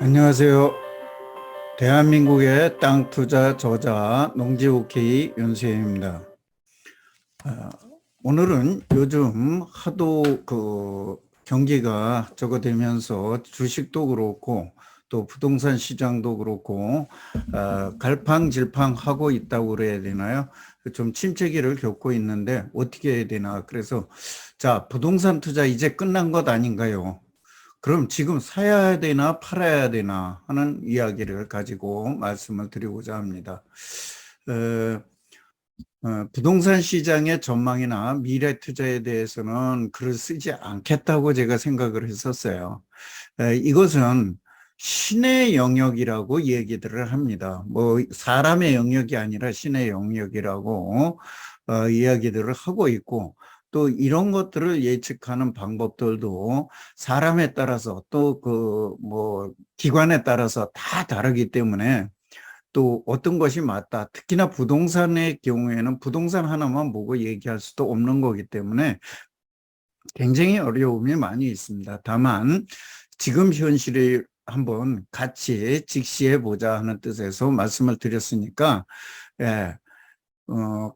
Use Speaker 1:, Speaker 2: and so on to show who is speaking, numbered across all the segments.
Speaker 1: 안녕하세요. 대한민국의 땅 투자 저자 농지오케이 윤수현입니다. 오늘은 요즘 하도 경기가 저거되면서 주식도 그렇고 또 부동산 시장도 그렇고 갈팡질팡하고 있다고 그래야 되나요? 좀 침체기를 겪고 있는데 어떻게 해야 되나. 그래서 자, 부동산 투자 이제 끝난 것 아닌가요? 그럼 지금 사야 되나 팔아야 되나 하는 이야기를 가지고 말씀을 드리고자 합니다. 부동산 시장의 전망이나 미래 투자에 대해서는 글을 쓰지 않겠다고 제가 생각을 했었어요. 이것은 신의 영역이라고 얘기들을 합니다. 뭐 사람의 영역이 아니라 신의 영역이라고 이야기들을 하고 있고, 또 이런 것들을 예측하는 방법들도 사람에 따라서 또 뭐 기관에 따라서 다 다르기 때문에 또 어떤 것이 맞다. 특히나 부동산의 경우에는 부동산 하나만 보고 얘기할 수도 없는 거기 때문에 굉장히 어려움이 많이 있습니다. 다만 지금 현실을 한번 같이 직시해 보자 하는 뜻에서 말씀을 드렸으니까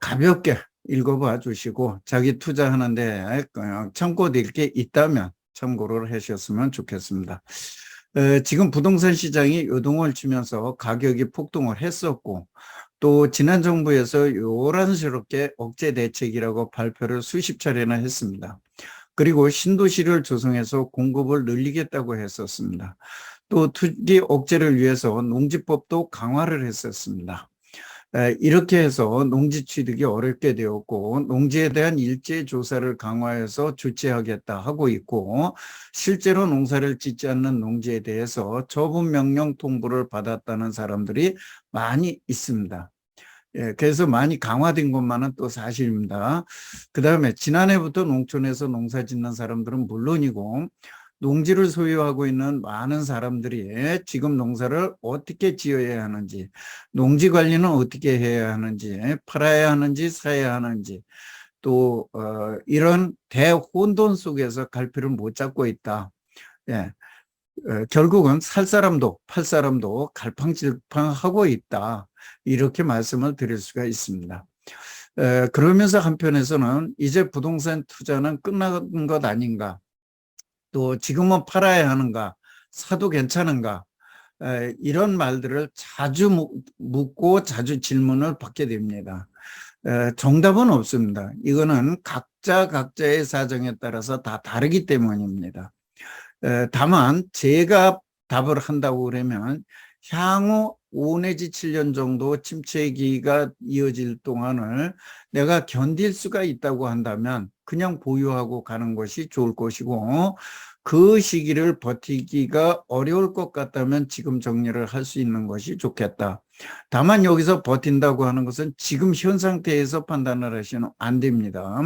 Speaker 1: 가볍게 읽어봐 주시고 자기 투자하는데 참고될 게 있다면 참고를 하셨으면 좋겠습니다. 지금 부동산 시장이 요동을 치면서 가격이 폭등을 했었고, 또 지난 정부에서 요란스럽게 억제 대책이라고 발표를 수십 차례나 했습니다. 그리고 신도시를 조성해서 공급을 늘리겠다고 했었습니다. 또 투기 억제를 위해서 농지법도 강화를 했었습니다. 이렇게 해서 농지 취득이 어렵게 되었고, 농지에 대한 일제 조사를 강화해서 조치하겠다 하고 있고, 실제로 농사를 짓지 않는 농지에 대해서 처분 명령 통보를 받았다는 사람들이 많이 있습니다. 그래서 많이 강화된 것만은 또 사실입니다. 그 다음에 지난해부터 농촌에서 농사 짓는 사람들은 물론이고, 농지를 소유하고 있는 많은 사람들이 지금 농사를 어떻게 지어야 하는지, 농지 관리는 어떻게 해야 하는지, 팔아야 하는지, 사야 하는지, 또 이런 대혼돈 속에서 갈피를 못 잡고 있다. 예. 결국은 살 사람도 팔 사람도 갈팡질팡하고 있다. 이렇게 말씀을 드릴 수가 있습니다. 그러면서 한편에서는 이제 부동산 투자는 끝난 것 아닌가, 또 지금은 팔아야 하는가, 사도 괜찮은가, 이런 말들을 자주 묻고 자주 질문을 받게 됩니다. 정답은 없습니다. 이거는 각자의 사정에 따라서 다 다르기 때문입니다. 다만 제가 답을 한다고 그러면 향후 5 내지 7년 정도 침체기가 이어질 동안을 내가 견딜 수가 있다고 한다면 그냥 보유하고 가는 것이 좋을 것이고, 그 시기를 버티기가 어려울 것 같다면 지금 정리를 할 수 있는 것이 좋겠다. 다만 여기서 버틴다고 하는 것은 지금 현 상태에서 판단을 하시면 안 됩니다.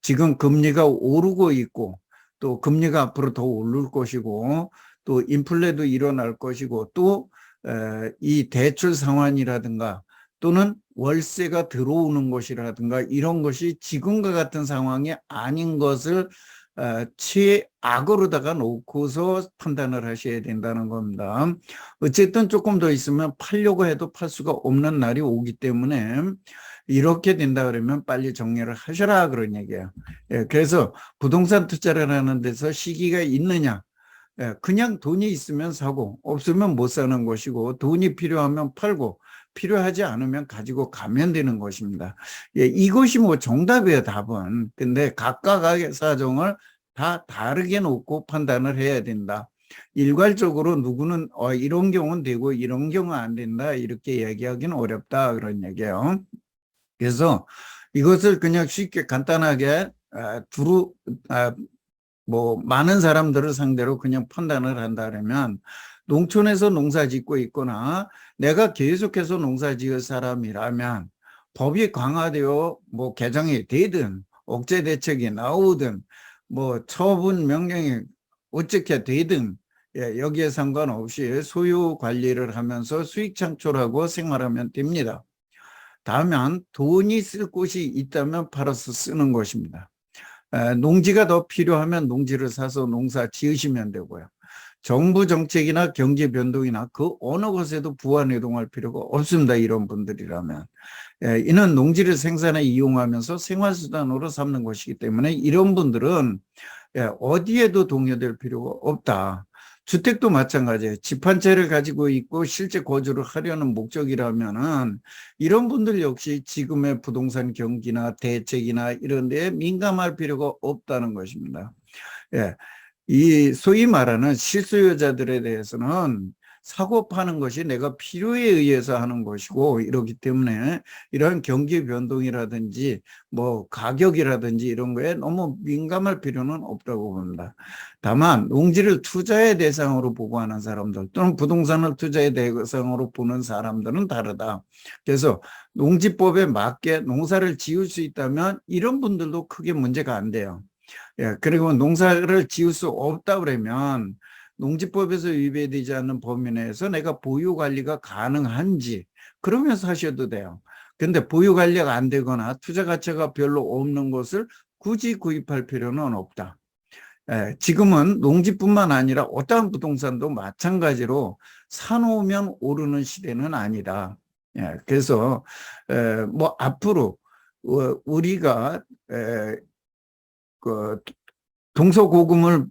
Speaker 1: 지금 금리가 오르고 있고, 또 금리가 앞으로 더 오를 것이고, 또 인플레도 일어날 것이고, 또 이 대출 상환이라든가 또는 월세가 들어오는 것이라든가 이런 것이 지금과 같은 상황이 아닌 것을 최악으로다가 놓고서 판단을 하셔야 된다는 겁니다. 어쨌든 조금 더 있으면 팔려고 해도 팔 수가 없는 날이 오기 때문에 이렇게 된다 그러면 빨리 정리를 하셔라 그런 얘기예요. 그래서 부동산 투자를 하는 데서 시기가 있느냐, 그냥 돈이 있으면 사고 없으면 못 사는 것이고, 돈이 필요하면 팔고 필요하지 않으면 가지고 가면 되는 것입니다. 이것이 뭐 정답이에요, 답은. 근데 각각의 사정을 다 다르게 놓고 판단을 해야 된다. 일괄적으로 누구는 이런 경우는 되고 이런 경우는 안 된다 이렇게 얘기하기는 어렵다 그런 얘기예요. 그래서 이것을 그냥 쉽게 간단하게 두루 뭐 많은 사람들을 상대로 그냥 판단을 한다면, 농촌에서 농사 짓고 있거나 내가 계속해서 농사 지을 사람이라면 법이 강화되어 뭐 개정이 되든 억제 대책이 나오든 뭐 처분 명령이 어떻게 되든 여기에 상관없이 소유 관리를 하면서 수익 창출하고 생활하면 됩니다. 다만 돈이 쓸 곳이 있다면 팔아서 쓰는 것입니다. 농지가 더 필요하면 농지를 사서 농사 지으시면 되고요. 정부 정책이나 경제 변동이나 그 어느 것에도 부안해동할 필요가 없습니다. 이런 분들이라면. 이는 농지를 생산에 이용하면서 생활수단으로 삼는 것이기 때문에 이런 분들은 어디에도 동요될 필요가 없다. 주택도 마찬가지예요. 집 한 채를 가지고 있고 실제 거주를 하려는 목적이라면은 이런 분들 역시 지금의 부동산 경기나 대책이나 이런 데에 민감할 필요가 없다는 것입니다. 예. 이 소위 말하는 실수요자들에 대해서는 사고 파는 것이 내가 필요에 의해서 하는 것이고 이러기 때문에 이러한 경기 변동이라든지 뭐 가격이라든지 이런 거에 너무 민감할 필요는 없다고 봅니다. 다만 농지를 투자의 대상으로 보고 하는 사람들 또는 부동산을 투자의 대상으로 보는 사람들은 다르다. 그래서 농지법에 맞게 농사를 지을 수 있다면 이런 분들도 크게 문제가 안 돼요. 그리고 농사를 지을 수 없다 그러면 농지법에서 위배되지 않는 범위 내에서 내가 보유 관리가 가능한지 그러면서 하셔도 돼요. 근데 보유 관리가 안 되거나 투자 가치가 별로 없는 것을 굳이 구입할 필요는 없다. 지금은 농지뿐만 아니라 어떠한 부동산도 마찬가지로 사놓으면 오르는 시대는 아니다. 그래서 뭐 앞으로 우리가 그 동서고금을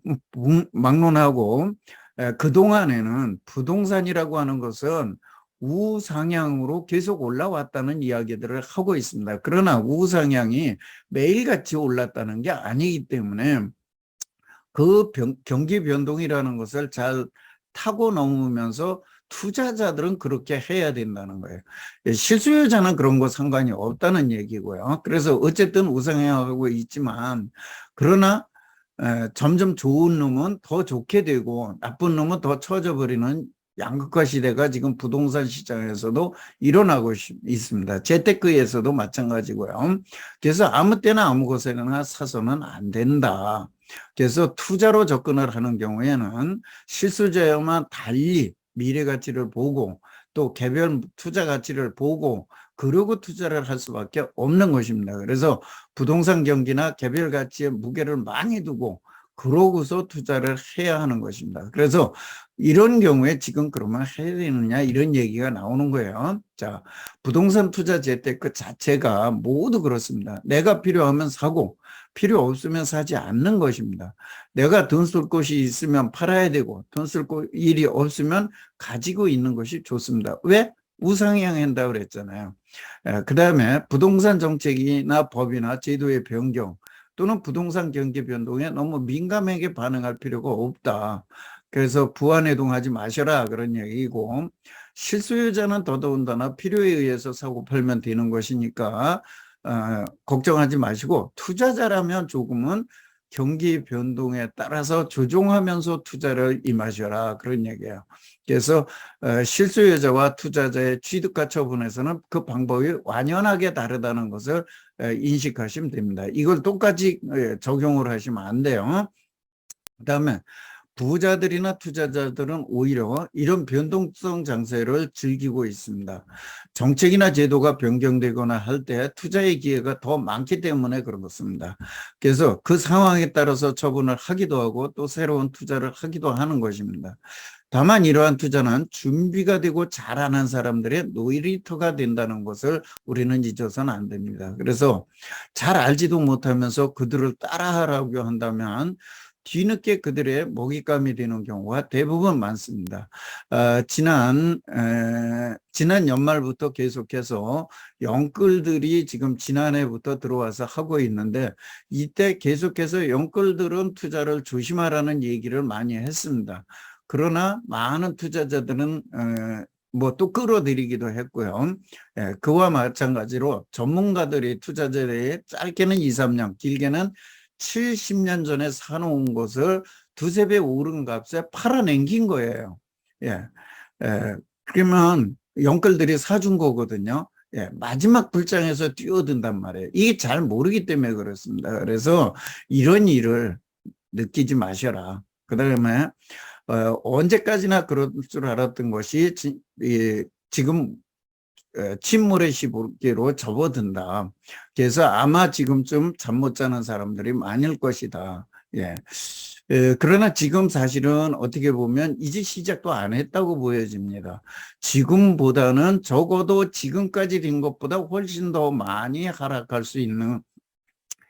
Speaker 1: 막론하고 그동안에는 부동산이라고 하는 것은 우상향으로 계속 올라왔다는 이야기들을 하고 있습니다. 그러나 우상향이 매일같이 올랐다는 게 아니기 때문에 그 경기 변동이라는 것을 잘 타고 넘으면서 투자자들은 그렇게 해야 된다는 거예요. 실수요자는 그런 거 상관이 없다는 얘기고요. 그래서 어쨌든 우상향하고 있지만 그러나 점점 좋은 놈은 더 좋게 되고 나쁜 놈은 더 처져버리는 양극화 시대가 지금 부동산 시장에서도 일어나고 있습니다. 재테크에서도 마찬가지고요. 그래서 아무 때나 아무 곳에나 사서는 안 된다. 그래서 투자로 접근을 하는 경우에는 실수요자만 달리 미래 가치를 보고 또 개별 투자 가치를 보고 그러고 투자를 할 수밖에 없는 것입니다. 그래서 부동산 경기나 개별 가치에 무게를 많이 두고 그러고서 투자를 해야 하는 것입니다. 그래서 이런 경우에 지금 그러면 해야 되느냐 이런 얘기가 나오는 거예요. 자, 부동산 투자 재테크 자체가 모두 그렇습니다. 내가 필요하면 사고 필요 없으면 사지 않는 것입니다. 내가 돈 쓸 곳이 있으면 팔아야 되고 돈 쓸 일이 없으면 가지고 있는 것이 좋습니다. 왜? 우상향한다고 그랬잖아요. 그 다음에 부동산 정책이나 법이나 제도의 변경 또는 부동산 경기 변동에 너무 민감하게 반응할 필요가 없다. 그래서 부안해동하지 마셔라 그런 얘기고 실수요자는 더더군다나 필요에 의해서 사고 팔면 되는 것이니까 걱정하지 마시고 투자자라면 조금은 경기 변동에 따라서 조종하면서 투자를 임하셔라 그런 얘기예요. 그래서 실수요자와 투자자의 취득과 처분에서는 그 방법이 완연하게 다르다는 것을 인식하시면 됩니다. 이걸 똑같이 적용을 하시면 안 돼요. 그다음에 부자들이나 투자자들은 오히려 이런 변동성 장세를 즐기고 있습니다. 정책이나 제도가 변경되거나 할 때 투자의 기회가 더 많기 때문에 그렇습니다. 그래서 그 상황에 따라서 처분을 하기도 하고 또 새로운 투자를 하기도 하는 것입니다. 다만 이러한 투자는 준비가 되고 잘하는 사람들의 놀이터가 된다는 것을 우리는 잊어서는 안 됩니다. 그래서 잘 알지도 못하면서 그들을 따라하라고 한다면 뒤늦게 그들의 먹잇감이 되는 경우가 대부분 많습니다. 지난 연말부터 계속해서 영끌들이 지금 지난해부터 들어와서 하고 있는데 이때 계속해서 영끌들은 투자를 조심하라는 얘기를 많이 했습니다. 그러나 많은 투자자들은 뭐 또 끌어들이기도 했고요. 그와 마찬가지로 전문가들이 투자자에 짧게는 2, 3년, 길게는 70년 전에 사놓은 것을 두세 배 오른 값에 팔아넘긴 거예요. 그러면 영끌들이 사준 거거든요. 마지막 불장에서 뛰어든단 말이에요. 이게 잘 모르기 때문에 그렇습니다. 그래서 이런 일을 느끼지 마셔라. 그 다음에 언제까지나 그럴 줄 알았던 것이 지금 침몰의 시기로 접어든다. 그래서 아마 지금쯤 잠 못 자는 사람들이 많을 것이다. 그러나 지금 사실은 어떻게 보면 이제 시작도 안 했다고 보여집니다. 지금보다는 적어도 지금까지 된 것보다 훨씬 더 많이 하락할 수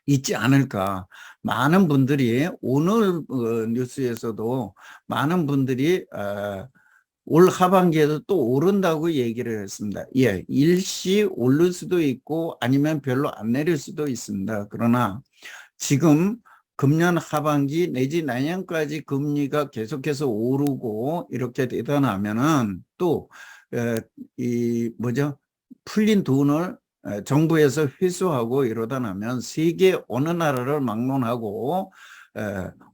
Speaker 1: 있지 않을까. 많은 분들이 오늘 뉴스에서도 많은 분들이 올 하반기에도 또 오른다고 얘기를 했습니다. 예, 일시 오를 수도 있고 아니면 별로 안 내릴 수도 있습니다. 그러나 지금 금년 하반기 내지 내년까지 금리가 계속해서 오르고 이렇게 되다 나면은 또 이 뭐죠? 풀린 돈을 정부에서 회수하고 이러다 나면 세계 어느 나라를 막론하고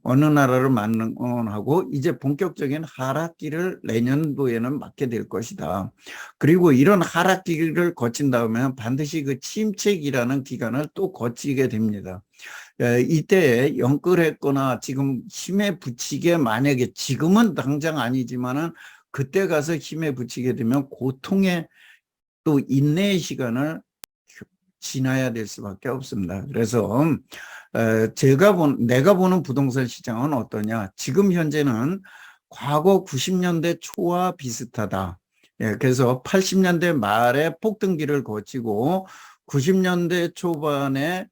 Speaker 1: 어느 나라를 막론하고 이제 본격적인 하락기를 내년도에는 맞게 될 것이다. 그리고 이런 하락기를 거친 다음에 반드시 그 침체기라는 기간을 또 거치게 됩니다. 이때 연끌했거나 지금 힘에 부치게 만약에 지금은 당장 아니지만은 그때 가서 힘에 부치게 되면 고통의 또 인내의 시간을 지나야 될 수밖에 없습니다. 그래서 내가 보는 부동산 시장은 어떠냐? 지금 현재는 과거 90년대 초와 비슷하다. 예, 그래서 80년대 말에 폭등기를 거치고 90년대 초반에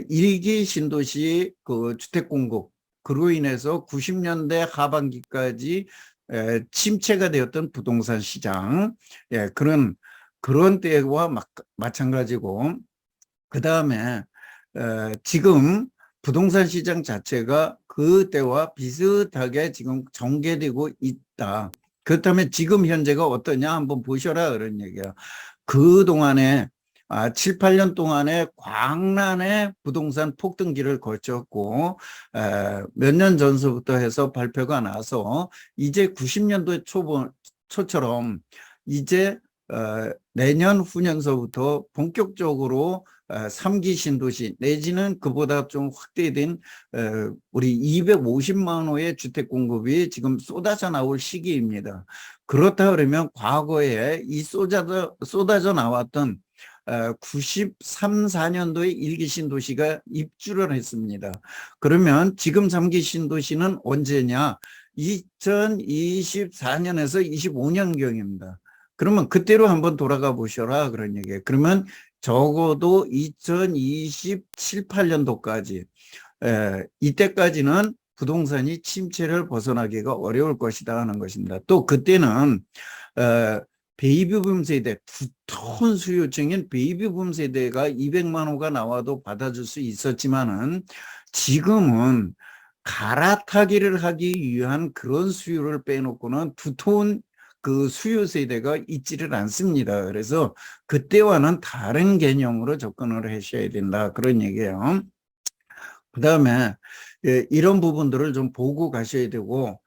Speaker 1: 일기 신도시 그 주택 공급 그로 인해서 90년대 하반기까지 침체가 되었던 부동산 시장, 예, 그런 때와 마찬가지고, 그 다음에 지금 부동산 시장 자체가 그때와 비슷하게 지금 전개되고 있다. 그렇다면 지금 현재가 어떠냐 한번 보셔라 그런 얘기야. 그동안에 7, 8년 동안에 광란의 부동산 폭등기를 거쳤고 몇 년 전서부터 해서 발표가 나서 이제 90년도 초처럼 이제 내년 후년서부터 본격적으로 3기 신도시 내지는 그보다 좀 확대된 우리 250만 호의 주택 공급이 지금 쏟아져 나올 시기입니다. 그렇다 그러면 과거에 이 쏟아져 나왔던 93, 4년도에 1기 신도시가 입주를 했습니다. 그러면 지금 3기 신도시는 언제냐? 2024년에서 25년경입니다. 그러면 그때로 한번 돌아가 보셔라 그런 얘기예요. 그러면 적어도 2027, 8년도까지 이때까지는 부동산이 침체를 벗어나기가 어려울 것이다 하는 것입니다. 또 그때는 베이비붐 세대, 두터운 수요층인 베이비붐 세대가 200만 호가 나와도 받아줄 수 있었지만은 지금은 갈아타기를 하기 위한 그런 수요를 빼놓고는 두터운 그 수요 세대가 있지를 않습니다. 그래서 그때와는 다른 개념으로 접근을 하셔야 된다. 그런 얘기예요. 그 다음에 이런 부분들을 좀 보고 가셔야 되고,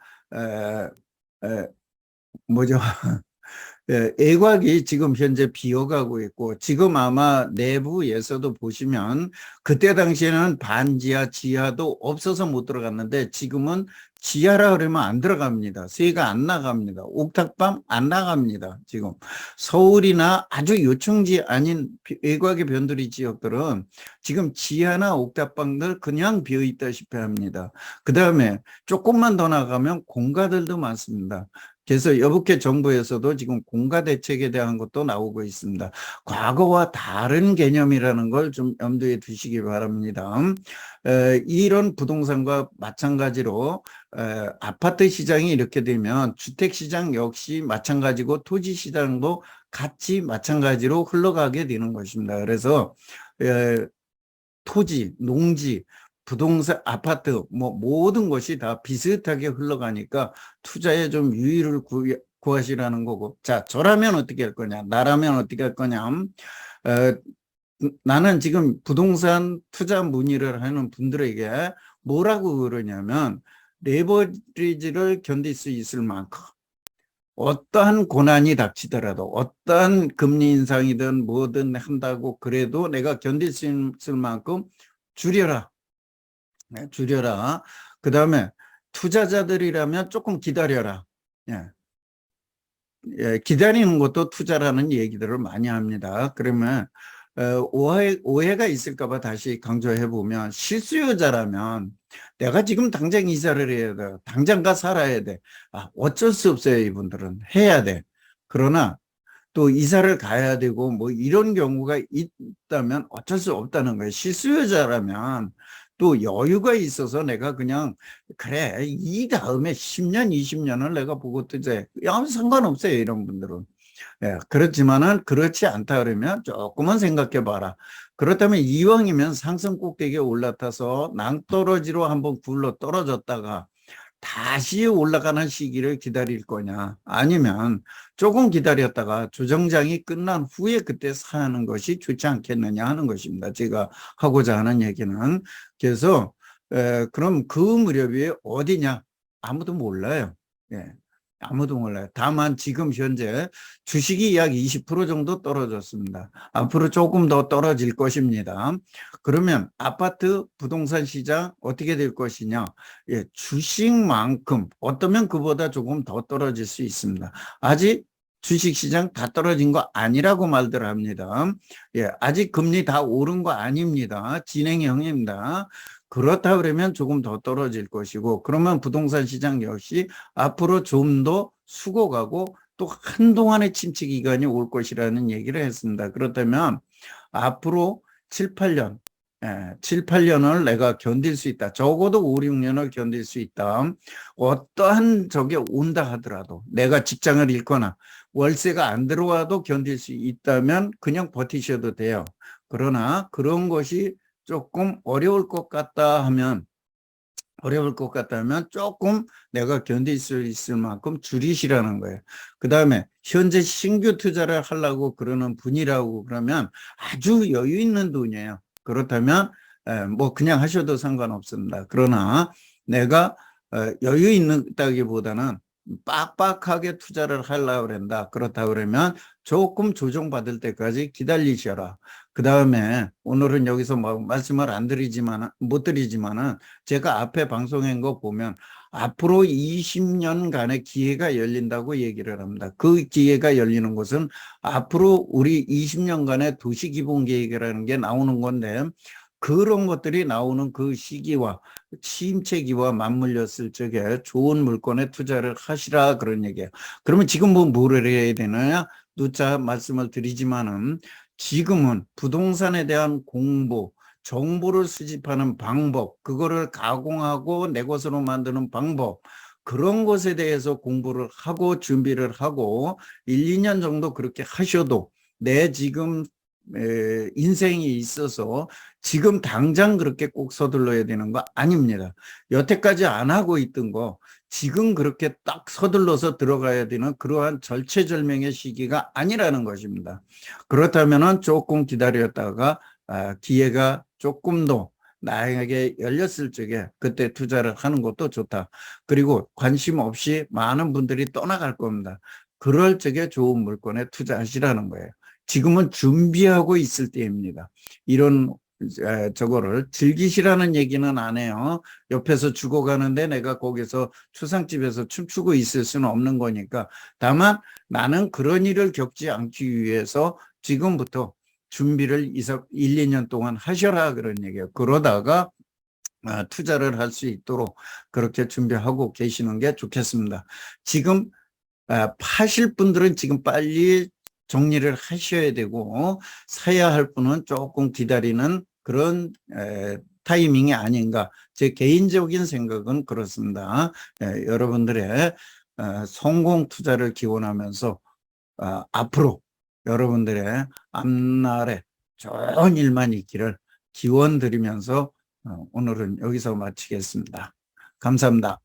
Speaker 1: 뭐죠? 애곽이 지금 현재 비어가고 있고 지금 아마 내부에서도 보시면 그때 당시에는 반지하 지하도 없어서 못 들어갔는데 지금은 지하라 그러면 안 들어갑니다. 세가 안 나갑니다. 옥탑방 안 나갑니다. 지금 서울이나 아주 요충지 아닌 애곽의 변두리 지역들은 지금 지하나 옥탑방들 그냥 비어 있다시피 합니다. 그 다음에 조금만 더 나가면 공가들도 많습니다. 그래서 여북해 정부에서도 지금 공가 대책에 대한 것도 나오고 있습니다. 과거와 다른 개념이라는 걸 좀 염두에 두시기 바랍니다. 이런 부동산과 마찬가지로 아파트 시장이 이렇게 되면 주택 시장 역시 마찬가지고 토지 시장도 같이 마찬가지로 흘러가게 되는 것입니다. 그래서 토지, 농지, 부동산, 아파트, 뭐 모든 것이 다 비슷하게 흘러가니까 투자에 좀 유의를 구하시라는 거고. 자, 저라면 어떻게 할 거냐? 나라면 어떻게 할 거냐? 나는 지금 부동산 투자 문의를 하는 분들에게 뭐라고 그러냐면 레버리지를 견딜 수 있을 만큼 어떠한 고난이 닥치더라도 어떠한 금리 인상이든 뭐든 한다고 그래도 내가 견딜 수 있을 만큼 줄여라. 네, 줄여라. 그 다음에 투자자들이라면 조금 기다려라. 예. 예, 기다리는 것도 투자라는 얘기들을 많이 합니다. 그러면 오해가 있을까 봐 다시 강조해 보면, 실수요자라면 내가 지금 당장 이사를 해야 돼. 당장 가 살아야 돼. 어쩔 수 없어요. 이분들은 해야 돼. 그러나 또 이사를 가야 되고 뭐 이런 경우가 있다면 어쩔 수 없다는 거예요. 실수요자라면 또 여유가 있어서 내가 그냥 그래 이 다음에 10년 20년을 내가 보고 뜨자 아무 상관없어요. 이런 분들은. 예, 그렇지만은 그렇지 않다 그러면 조금만 생각해 봐라. 그렇다면 이왕이면 상승 꼭대기에 올라타서 낭떠러지로 한번 굴러 떨어졌다가 다시 올라가는 시기를 기다릴 거냐, 아니면 조금 기다렸다가 조정장이 끝난 후에 그때 사는 것이 좋지 않겠느냐 하는 것입니다. 제가 하고자 하는 얘기는. 그래서 그럼 그 무렵이 어디냐? 아무도 몰라요. 예. 아무도 몰라요. 다만 지금 현재 주식이 약 20% 정도 떨어졌습니다. 앞으로 조금 더 떨어질 것입니다. 그러면 아파트 부동산 시장 어떻게 될 것이냐? 예, 주식만큼 어떠면 그보다 조금 더 떨어질 수 있습니다. 아직 주식시장 다 떨어진 거 아니라고 말들 합니다. 예, 아직 금리 다 오른 거 아닙니다. 진행형입니다. 그렇다 그러면 조금 더 떨어질 것이고, 그러면 부동산 시장 역시 앞으로 좀 더 숙어가고 또 한동안의 침체 기간이 올 것이라는 얘기를 했습니다. 그렇다면 앞으로 7, 8년, 7, 8년을 내가 견딜 수 있다. 적어도 5, 6년을 견딜 수 있다. 어떠한 적이 온다 하더라도 내가 직장을 잃거나 월세가 안 들어와도 견딜 수 있다면 그냥 버티셔도 돼요. 그러나 그런 것이 조금 어려울 것 같다 하면 조금 내가 견딜 수 있을 만큼 줄이시라는 거예요. 그 다음에 현재 신규 투자를 하려고 그러는 분이라고 그러면 아주 여유 있는 돈이에요. 그렇다면 뭐 그냥 하셔도 상관없습니다. 그러나 내가 여유 있다기보다는 빡빡하게 투자를 하려고 그런다. 그렇다 그러면 조금 조정받을 때까지 기다리셔라. 그 다음에 오늘은 여기서 뭐 말씀을 못 드리지만은 제가 앞에 방송한 거 보면 앞으로 20년간의 기회가 열린다고 얘기를 합니다. 그 기회가 열리는 것은 앞으로 우리 20년간의 도시기본계획이라는 게 나오는 건데, 그런 것들이 나오는 그 시기와 침체기와 맞물렸을 적에 좋은 물건에 투자를 하시라, 그런 얘기예요. 그러면 지금 뭐를 해야 되느냐? 누차 말씀을 드리지만은 지금은 부동산에 대한 공부, 정보를 수집하는 방법, 그거를 가공하고 내 것으로 만드는 방법, 그런 것에 대해서 공부를 하고 준비를 하고 1, 2년 정도 그렇게 하셔도 내 지금 인생이 있어서 지금 당장 그렇게 꼭 서둘러야 되는 거 아닙니다. 여태까지 안 하고 있던 거 지금 그렇게 딱 서둘러서 들어가야 되는 그러한 절체절명의 시기가 아니라는 것입니다. 그렇다면 조금 기다렸다가 기회가 조금 더 나에게 열렸을 적에 그때 투자를 하는 것도 좋다. 그리고 관심 없이 많은 분들이 떠나갈 겁니다. 그럴 적에 좋은 물건에 투자하시라는 거예요. 지금은 준비하고 있을 때입니다. 이런 저거를 즐기시라는 얘기는 안 해요. 옆에서 죽어가는데 내가 거기서 추상집에서 춤추고 있을 수는 없는 거니까. 다만 나는 그런 일을 겪지 않기 위해서 지금부터 준비를 1, 2년 동안 하셔라, 그런 얘기예요. 그러다가 투자를 할 수 있도록 그렇게 준비하고 계시는 게 좋겠습니다. 지금 파실 분들은 지금 빨리 정리를 하셔야 되고, 사야 할 분은 조금 기다리는 그런 타이밍이 아닌가, 제 개인적인 생각은 그렇습니다. 여러분들의 성공 투자를 기원하면서 앞으로 여러분들의 앞날에 좋은 일만 있기를 기원 드리면서 오늘은 여기서 마치겠습니다. 감사합니다.